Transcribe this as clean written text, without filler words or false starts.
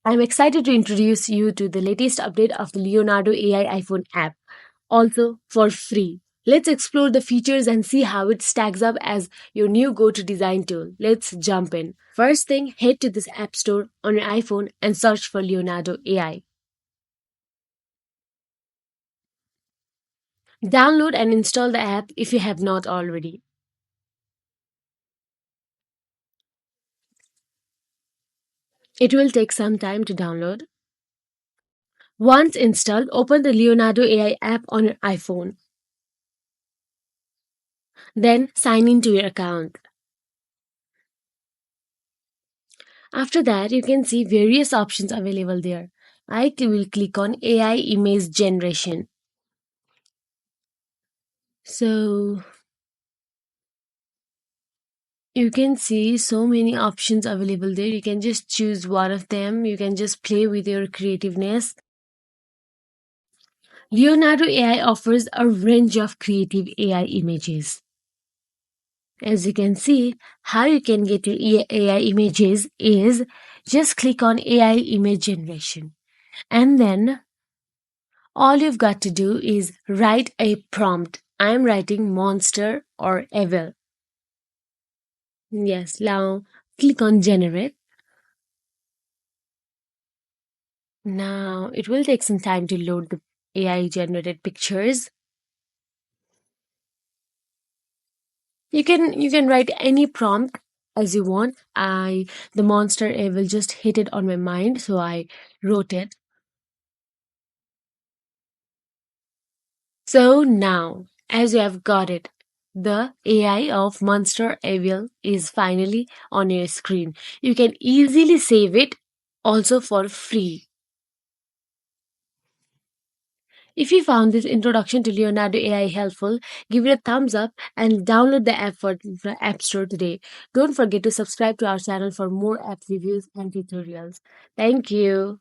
I'm excited to introduce you to the latest update of the Leonardo AI iPhone app, also for free. Let's explore the features and see how it stacks up as your new go to design tool. Let's jump in. First thing, head to this app store on your iPhone and search for Leonardo AI. Download and install the app if you have not already. It will take some time to download. Once installed, open the Leonardo AI app on your iPhone. Then sign into your account. After that, you can see various options available there. I will click on AI image generation. So you can see so many options available there. You can just choose one of them. You can just play with your creativeness. Leonardo AI offers a range of creative AI images. As you can see, how you can get your AI images is just click on AI image generation. And then all you've got to do is write a prompt. I'm writing monster or evil. Yes, now click on generate. Now it will take some time to load the AI generated pictures. You can write any prompt as you want. The monster evil just hit it on my mind, so I wrote it. So now, as you have got it, the AI of Monster Evil is finally on your screen. You can easily save it also for free. If you found this introduction to Leonardo AI helpful, give it a thumbs up and download the app for the App Store today. Don't forget to subscribe to our channel for more app reviews and tutorials. Thank you.